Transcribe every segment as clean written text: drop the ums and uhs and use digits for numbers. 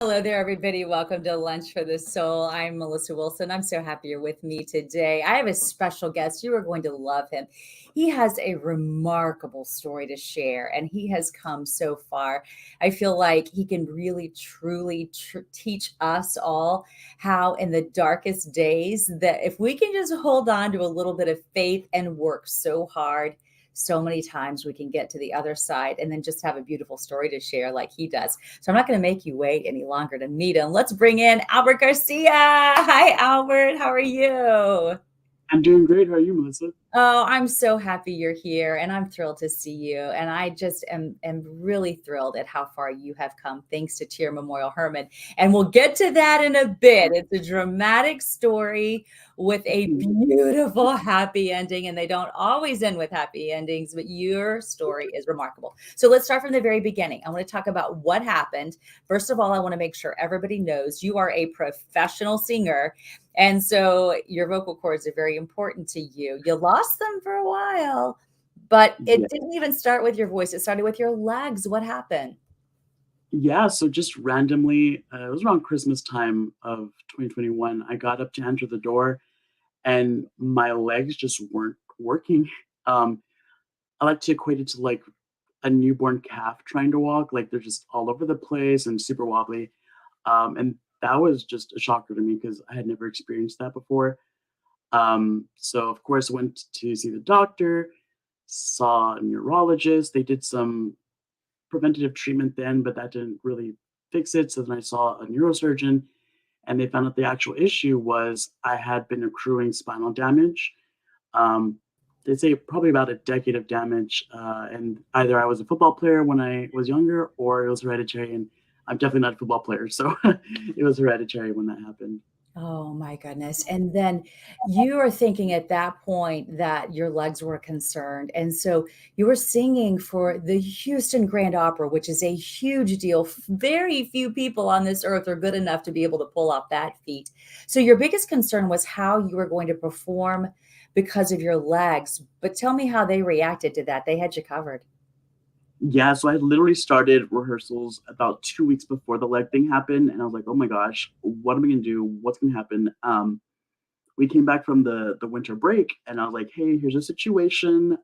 Hello there, everybody. Welcome to Lunch for the Soul. I'm Melissa Wilson. I'm so happy you're with me today. I have a special guest. You are going to love him. He has a remarkable story to share, and he has come so far. I feel like he can really, truly teach us all how, in the darkest days, that if we can just hold on to a little bit of faith and work so hard, so many times we can get to the other side and then just have a beautiful story to share like he does. So I'm not going to make you wait any longer to meet him. Let's bring in Albert Garcia. Hi, Albert. How are you? I'm doing great. How are you, Melissa? Oh, I'm so happy you're here and I'm thrilled to see you. And I just am really thrilled at how far you have come thanks to TIRR Memorial Hermann. And we'll get to that in a bit. It's a dramatic story with a beautiful happy ending. And they don't always end with happy endings, but your story is remarkable. So let's start from the very beginning. I want to talk about what happened. First of all, I want to make sure everybody knows you are a professional singer. And so your vocal cords are very important to you. You lost them for a while, but it Yeah. didn't even start with your voice. It started with your legs. What happened? Yeah, so just randomly, it was around Christmas time of 2021. I got up to enter the door and my legs just weren't working. Um, I like to equate it to like a newborn calf trying to walk, like they're just all over the place and super wobbly. And that was just a shocker to me because I had never experienced that before. So of course I went to see the doctor, saw a neurologist. They did some preventative treatment then, but that didn't really fix it. So then I saw a neurosurgeon and they found out the actual issue was I had been accruing spinal damage. Um, they say probably about a decade of damage. And either I was a football player when I was younger or it was hereditary. And I'm definitely not a football player. So it was hereditary when that happened. Oh my goodness. And then you are thinking at that point that your legs were concerned. And so you were singing for the Houston Grand Opera, which is a huge deal. Very few people on this earth are good enough to be able to pull off that feat. So your biggest concern was how you were going to perform because of your legs. But tell me how they reacted to that. They had you covered. Yeah, so I literally started rehearsals about 2 weeks before the leg thing happened, and I was like, "Oh my gosh, what am I gonna do? What's gonna happen?" We came back from the winter break, and I was like, "Hey, here's a situation.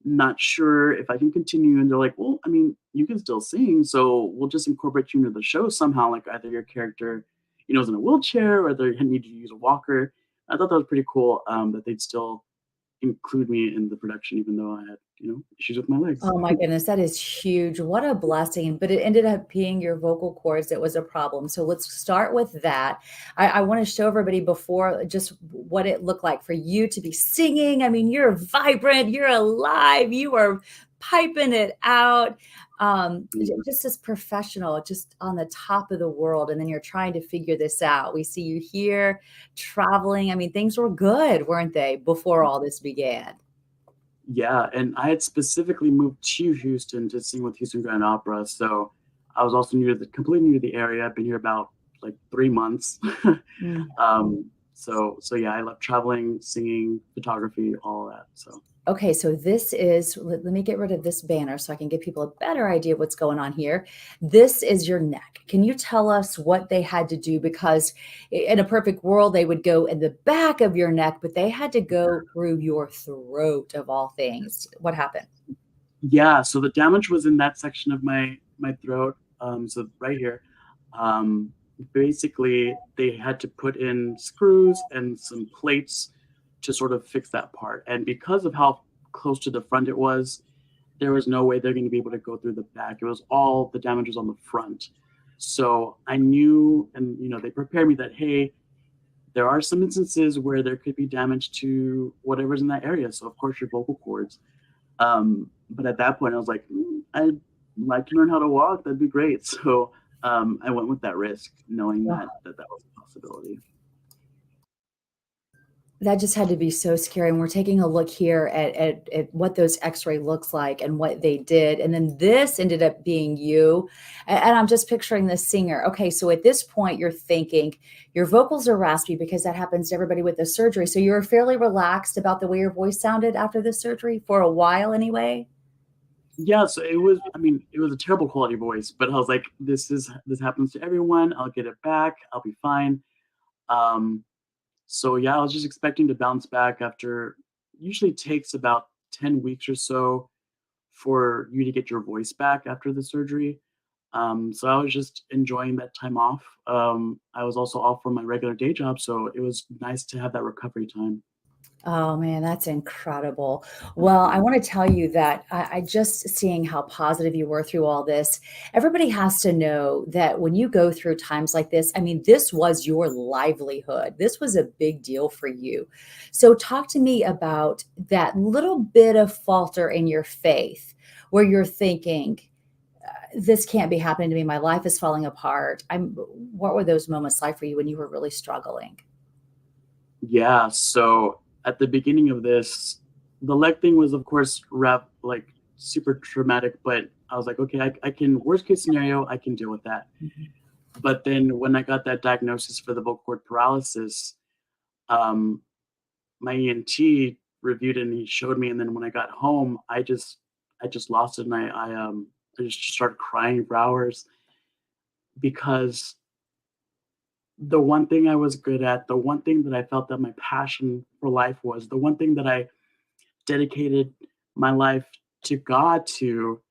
Not sure if I can continue." And they're like, "Well, I mean, you can still sing, so we'll just incorporate you into the show somehow. Like either your character, is in a wheelchair, or they need to use a walker." I thought that was pretty cool. That they'd still include me in the production, even though I had, issues with my legs. Oh my goodness, that is huge. What a blessing. But it ended up being your vocal cords that was a problem. So let's start with that. I want to show everybody before just what it looked like for you to be singing. I mean, you're vibrant, you're alive, you are piping it out. Just as professional, just on the top of the world. And then you're trying to figure this out. We see you here traveling. I mean, things were good, weren't they, before all this began? Yeah, and I had specifically moved to Houston to sing with Houston Grand Opera, so I was also completely new to the area. I've been here about like 3 months. So yeah, I love traveling, singing, photography, all of that. So Okay, so this is, let me get rid of this banner so I can give people a better idea of what's going on here. This is your neck. Can you tell us what they had to do? Because in a perfect world, they would go in the back of your neck, but they had to go through your throat of all things. What happened? yeah, so the damage was in that section of my throat. So right here. Um, Basically, they had to put in screws and some plates to sort of fix that part. And because of how close to the front it was, there was no way they're going to be able to go through the back. It was all the damage was on the front. So I knew, and they prepared me that, hey, there are some instances where there could be damage to whatever's in that area. So of course your vocal cords. But at that point, I was like, I'd like to learn how to walk. That'd be great. So I went with that risk, knowing that was a possibility. That just had to be so scary. And we're taking a look here at what those x-ray looks like and what they did. And then this ended up being you. And I'm just picturing the singer. Okay, so at this point, you're thinking your vocals are raspy because that happens to everybody with the surgery. So you were fairly relaxed about the way your voice sounded after the surgery for a while anyway? Yeah, so it was, I mean, it was a terrible quality voice, but I was like, this happens to everyone. I'll get it back. I'll be fine. Um, so yeah, I was just expecting to bounce back after usually takes about 10 weeks or so for you to get your voice back after the surgery. So I was just enjoying that time off. I was also off from my regular day job, so it was nice to have that recovery time. Oh man, that's incredible. Well, I want to tell you that I just seeing how positive you were through all this. Everybody has to know that when you go through times like this, I mean, this was your livelihood. This was a big deal for you. So, talk to me about that little bit of falter in your faith where you're thinking, this can't be happening to me. My life is falling apart. What were those moments like for you when you were really struggling? Yeah, so at the beginning of this, the leg thing was, of course, like super traumatic, but I was like, okay, I can, worst case scenario, I can deal with that. Mhm. But then when I got that diagnosis for the vocal cord paralysis, um, my ENT reviewed it and he showed me. And then when I got home, I just lost it. And I just started crying for hours because the one thing I was good at, the one thing that I felt that my passion for life was, the one thing that I dedicated my life to God to,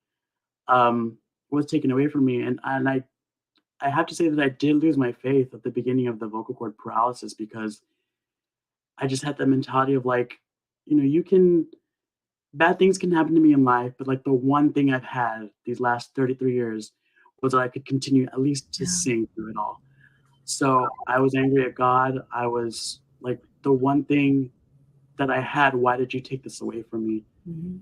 um, was taken away from me. I have to say that I did lose my faith at the beginning of the vocal cord paralysis because I just had that mentality of like, you can, bad things can happen to me in life, but like the one thing I've had these last 33 years was that I could continue at least to Yeah. sing through it all. So I was angry at God. I was like, the one thing that I had, why did you take this away from me? Mhm.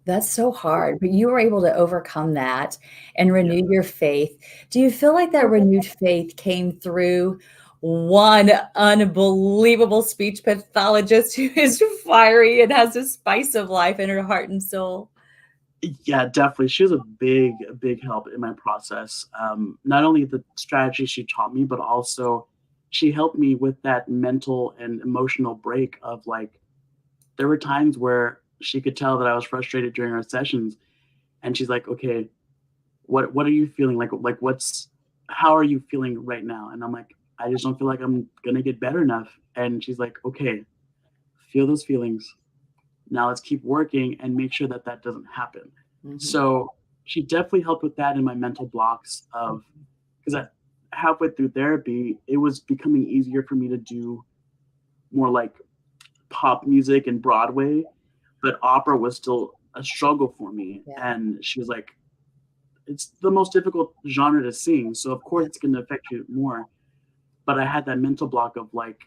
That's so hard, but you were able to overcome that and Yeah. renew your faith. Do you feel like that renewed faith came through one unbelievable speech pathologist who is fiery and has a spice of life in her heart and soul? Yeah, definitely. She was a big help in my process. Not only the strategy she taught me, but also she helped me with that mental and emotional break of like, there were times where she could tell that I was frustrated during our sessions, and she's like, "Okay, what are you feeling like? What's how are you feeling right now?" And I'm like, "I just don't feel like I'm gonna get better enough." And she's like, "Okay, feel those feelings. Now let's keep working and make sure that that doesn't happen." Mhm, So she definitely helped with that in my mental blocks of mhm. because I halfway through therapy, it was becoming easier for me to do more like pop music and Broadway, but opera was still a struggle for me. Yeah, And she was like, it's the most difficult genre to sing. So of course yeah. it's gonna affect you more. But I had that mental block of like,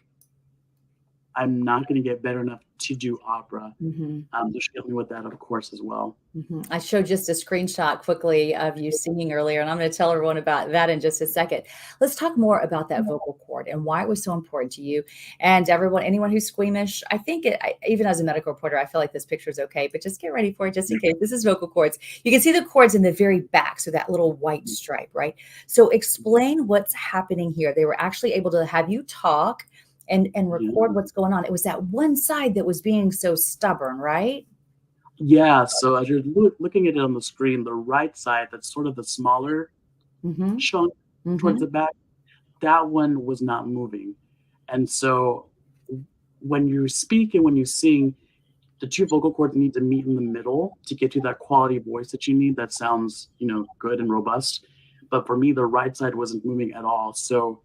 I'm not gonna get better enough to do opera. Mhm. So she helped me with that, of course, as well. Mhm. I showed just a screenshot quickly of you singing earlier, and I'm gonna tell everyone about that in just a second. Let's talk more about that vocal cord and why it was so important to you and anyone who's squeamish. I think even as a medical reporter, I feel like this picture is okay, but just get ready for it just in case. This is vocal cords. You can see the cords in the very back, so that little white stripe, right? So explain what's happening here. They were actually able to have you talk and record Yeah. what's going on. It was that one side that was being so stubborn, right? Yeah, so as you're looking at it on the screen, the right side, that's sort of the smaller Mhm. chunk towards Mhm. the back, that one was not moving. And so when you speak and when you sing, the two vocal cords need to meet in the middle to get you that quality voice that you need that sounds, good and robust. But for me, the right side wasn't moving at all. So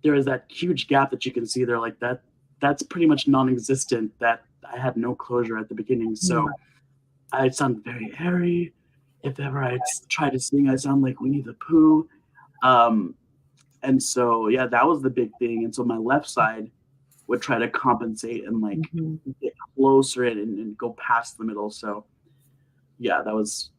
there is that huge gap that you can see there, like that's pretty much non-existent. That I had no closure at the beginning. Mm. So I sound very airy. If ever try to sing, I sound like Winnie the Pooh. Um, and so, yeah, that was the big thing. And so my left side would try to compensate and like Mhm. get closer and go past the middle. So yeah, it was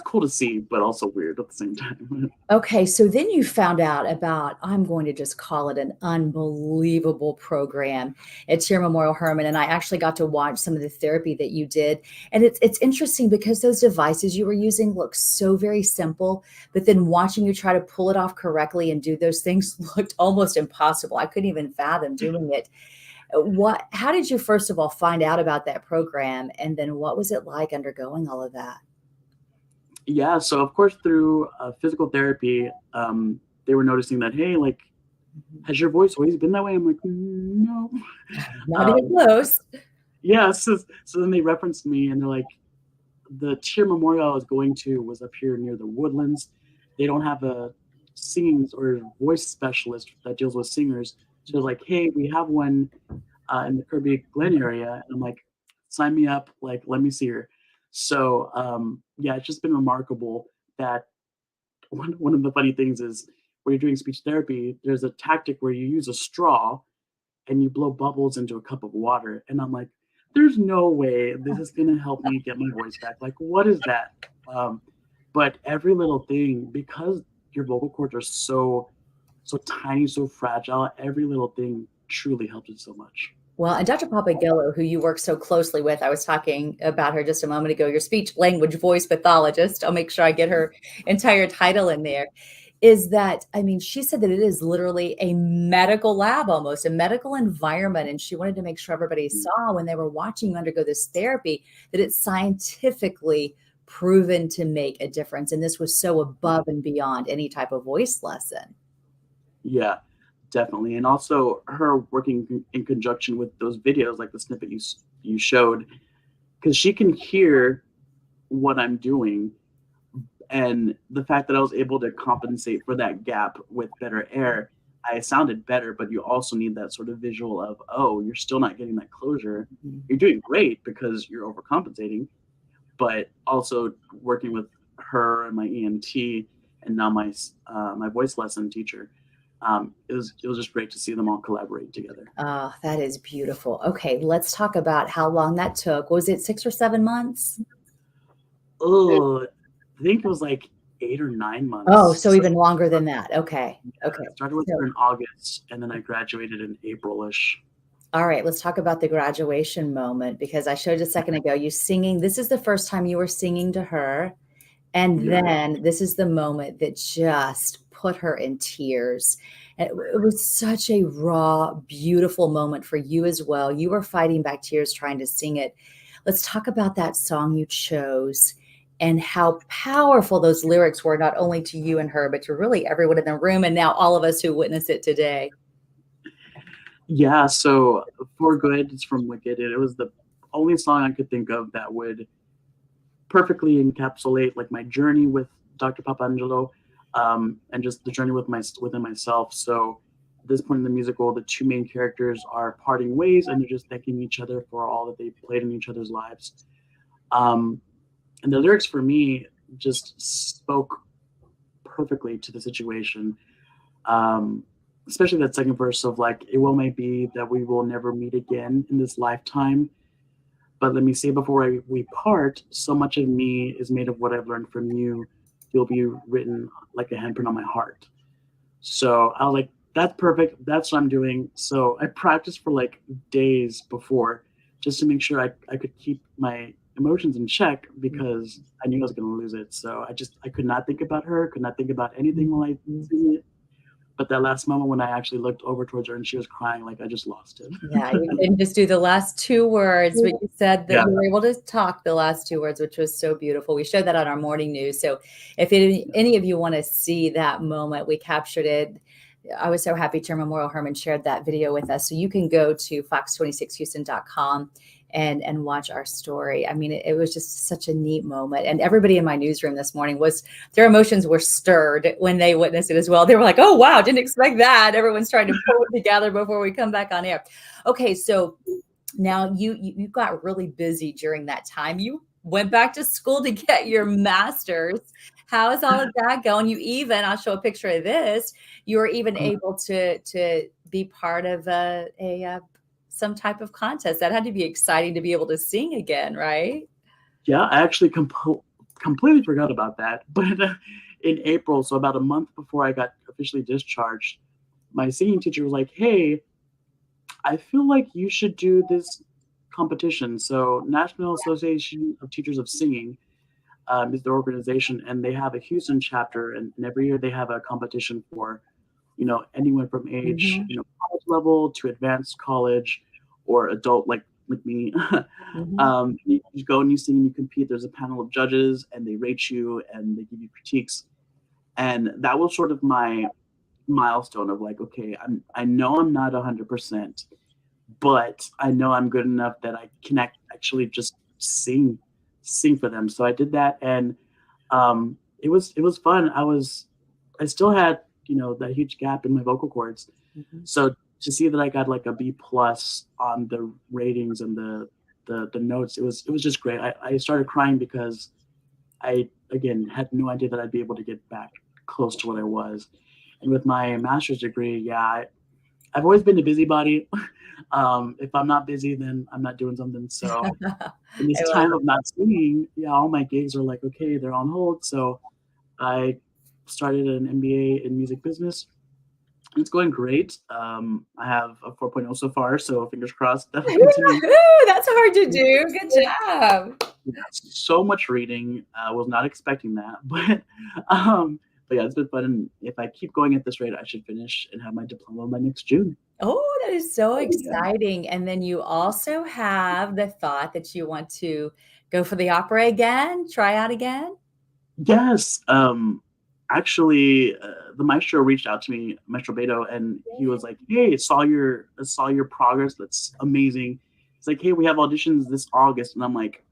cool to see, but also weird at the same time. Okay, so then you found out about, I'm going to just call it an unbelievable program at TIRR Memorial Hermann, and I actually got to watch some of the therapy that you did, and it's interesting because those devices you were using look so very simple, but then watching you try to pull it off correctly and do those things looked almost impossible. I couldn't even fathom doing it. How did you first of all find out about that program? And then what was it like undergoing all of that? Yeah, so of course through physical therapy, they were noticing that, hey, like, Mhm. has your voice always been that way? I'm like, no. Not even Um, close. yeah, so then they referenced me and they're like, the TIRR Memorial I was going to was up here near the Woodlands. They don't have a singing or voice specialist that deals with singers. So they're like, hey, we have one in the Kirby Glen area. And I'm like, sign me up. Like, let me see her. So yeah, it's just been remarkable that one of the funny things is when you're doing speech therapy, there's a tactic where you use a straw and you blow bubbles into a cup of water. And I'm like, there's no way this is gonna help me get my voice back. Like, what is that? Um, but every little thing, because your vocal cords are so tiny, so fragile, every little thing truly helps it so much. Well, and Dr. Papagello, who you work so closely with, I was talking about her just a moment ago, your speech language voice pathologist. I'll make sure I get her entire title in there. Is that, I mean, she said that it is literally a medical lab, almost a medical environment. And she wanted to make sure everybody saw when they were watching you undergo this therapy that it's scientifically proven to make a difference. And this was so above and beyond any type of voice lesson. Yeah, definitely. And also her working in conjunction with those videos, like the snippet you showed, because she can hear what I'm doing. And the fact that I was able to compensate for that gap with better air, I sounded better, but you also need that sort of visual of, oh, you're still not getting that closure. Mhm. You're doing great because you're overcompensating, but also working with her and my ENT and now my voice lesson teacher. It was just great to see them all collaborate together. Oh, that is beautiful. Okay, let's talk about how long that took. Was it 6 or 7 months? Oh, I think it was like 8 or 9 months. Oh, so So even longer than that. Okay. yeah, Okay. I started with So, her in August, and then I graduated in April-ish. all right, let's talk about the graduation moment because I showed a second ago you singing. This is the first time you were singing to her. And Yeah. then this is the moment that just put her in tears. And it was such a raw, beautiful moment for you as well. You were fighting back tears trying to sing it. Let's talk about that song you chose and how powerful those lyrics were, not only to you and her, but to really everyone in the room and now all of us who witness it today. Yeah, so For Good is from Wicked, and it was the only song I could think of that would perfectly encapsulate, like, my journey with Dr. Papangelo, and just the journey within myself. So, at this point in the musical, the 2 main characters are parting ways, and they're just thanking each other for all that they played in each other's lives. Um, and the lyrics for me just spoke perfectly to the situation. Um, Especially that second verse of like, it well may be that we will never meet again in this lifetime. But let me say before we part, so much of me is made of what I've learned from you. You'll be written like a handprint on my heart. So I was like, that's perfect. That's what I'm doing. So I practiced for like days before just to make sure I could keep my emotions in check because I knew I was going to lose it. So I could not think about her, could not think about anything while I sing it. But that last moment when I actually looked over towards her and she was crying, like I just lost it. Yeah, you didn't just do the last 2 words, but you said that Yeah. you were able to talk the last 2 words, which was so beautiful. We showed that on our morning news. So if any of you want to see that moment, we captured it. I was so happy TIRR Memorial Hermann shared that video with us. So you can go to fox26houston.com and watch our story. I mean, it was just such a neat moment. And everybody in my newsroom this morning their emotions were stirred when they witnessed it as well. They were like, oh, wow, didn't expect that. Everyone's trying to pull it together before we come back on air. Okay, so now you got really busy during that time. You went back to school to get your master's. How is all of that going? I'll show a picture of this. You were even able to be part of some type of contest. That had to be exciting to be able to sing again, right? Yeah, I actually completely forgot about that. But in April, so about a month before I got officially discharged, my singing teacher was like, "Hey, I feel like you should do this competition." So, National Association of Teachers of Singing is their organization, and they have a Houston chapter, and every year they have a competition for anyone from age Mhm. college level to advanced college. or adult like me. Mhm. You go and you sing and you compete. There's a panel of judges and they rate you and they give you critiques. And that was sort of my milestone of like, okay, I know I'm not 100%, but I know I'm good enough that I can actually just sing for them. So I did that, and it was fun. I still had that huge gap in my vocal cords. Mhm. So to see that I got like a B plus on the ratings and the notes, it was just great. I started crying because I again had no idea that I'd be able to get back close to what I was. And with my master's degree, yeah, I've always been a busybody. If I'm not busy, then I'm not doing something. So in this I love time it. of not singing, yeah, all my gigs are like, okay, they're on hold. So I started an MBA in music business. It's going great. I have a 4.0 so far, so fingers crossed that'll continue. Woo-hoo! That's hard to do. Good job. Yeah, so much reading. I was not expecting that, but yeah, it's been fun. And if I keep going at this rate, I should finish and have my diploma by next June. Oh, that is so Yeah. exciting. And then you also have the thought that you want to go for the opera again, try out again? Yes. Actually, the maestro reached out to me, Maestro Beto, and he was like, "Hey, I saw your progress. That's amazing." It's like, "Hey, we have auditions this August," and I'm like,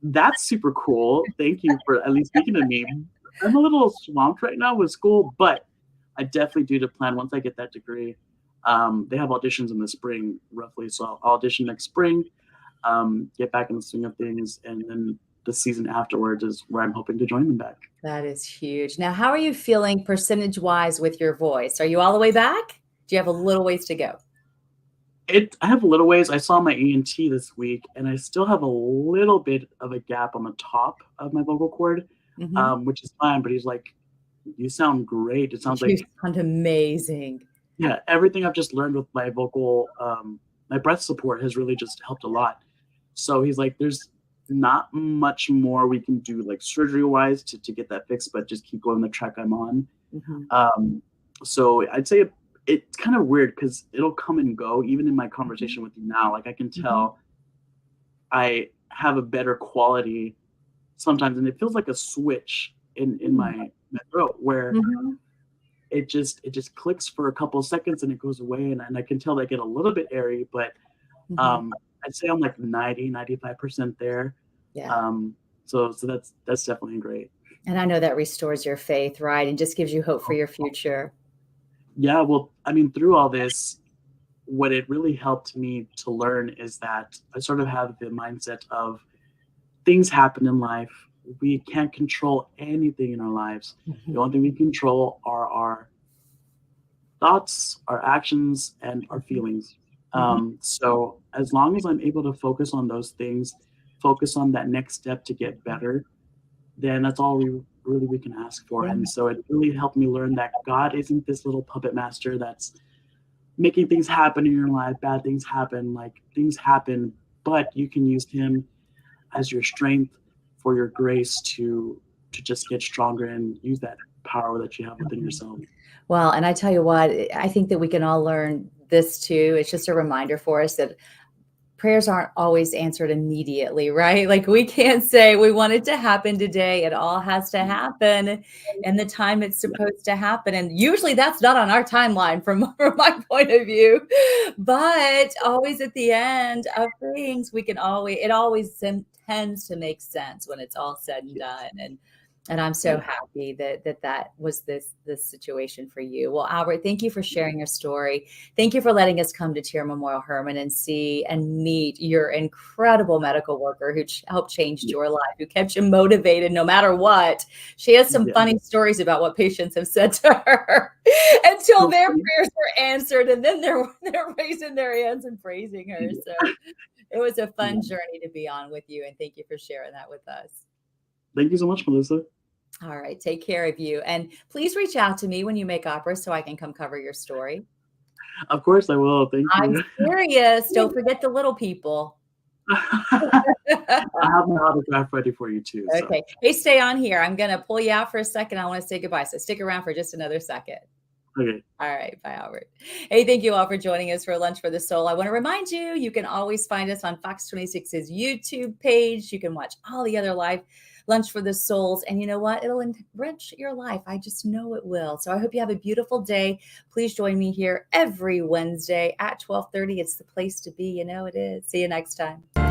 "That's super cool. Thank you for at least speaking to me." I'm a little swamped right now with school, but I definitely do to plan once I get that degree. They have auditions in the spring, roughly, so I'll audition next spring, get back in the swing of things, and then the season afterwards is where I'm hoping to join them back. That is huge. Now, how are you feeling percentage-wise with your voice? Are you all the way back? Do you have a little ways to go? I have a little ways. I saw my ENT this week, and I still have a little bit of a gap on the top of my vocal cord, Mhm. which is fine. But he's like, "You sound great." It sounds You like sound amazing. yeah, everything I've just learned with my vocal, my breath support has really just helped a lot. So he's like, "There's not much more we can do, like surgery wise, to get that fixed, but just keep going the track I'm on." Mhm. Um, so I'd say it's kind of weird because it'll come and go. Even in my Mhm. conversation with you now, like I can Mhm. tell I have a better quality sometimes, and it feels like a switch in Mm. my throat where Mhm. it just clicks for a couple of seconds and it goes away, and I can tell that I get a little bit airy, but Mhm. I'd say I'm like 95% there. Yeah. Um, so that's definitely great. And I know that restores your faith, right? And just gives you hope for your future. Yeah, well, I mean, through all this, what it really helped me to learn is that I sort of have the mindset of things happen in life. We can't control anything in our lives. The Mhm. only thing we control are our thoughts, our actions, and our Mhm. feelings. Mhm. So as long as I'm able to focus on those things, focus on that next step to get better, then that's all we can ask for. Yeah. And so it really helped me learn that God isn't this little puppet master that's making things happen in your life. Bad things happen, like things happen, but you can use Him as your strength for your grace to just get stronger and use that power that you have within Mhm. yourself. Well, and I tell you what, I think that we can all learn this too. It's just a reminder for us that prayers aren't always answered immediately, right? Like we can't say we want it to happen today. It all has to happen in the time it's Yeah, supposed to happen. And usually that's not on our timeline from, from my point of view. But always at the end of things, we can always, it always tends to make sense when it's all said and yes, done. And I'm so yeah. happy that was this situation for you. Well, Albert, thank you for sharing your story. Thank you for letting us come to TIRR Memorial Hermann and see and meet your incredible medical worker who helped change Yeah, your life, who kept you motivated no matter what. She has some yeah. funny stories about what patients have said to her until So their funny. prayers were answered, and then they're raising their hands and praising her. Yeah, So it was a fun yeah. journey to be on with you, and thank you for sharing that with us. Thank you so much, Melissa. All right, take care of you, and please reach out to me when you make opera so I can come cover your story. Of course I will. Thank I'm you. serious. Don't forget the little people. I have my autograph ready for you too. So Okay. Hey, stay on here. I'm going to pull you out for a second. I want to say goodbye. So stick around for just another second. Okay. All right. Bye, Albert. Hey, thank you all for joining us for Lunch for the Soul. I want to remind you, you can always find us on Fox 26's YouTube page. You can watch all the other live Lunch for the Souls. And you know what? It'll enrich your life. I just know it will. So I hope you have a beautiful day. Please join me here every Wednesday at 12:30. It's the place to be. You know it is. See you next time.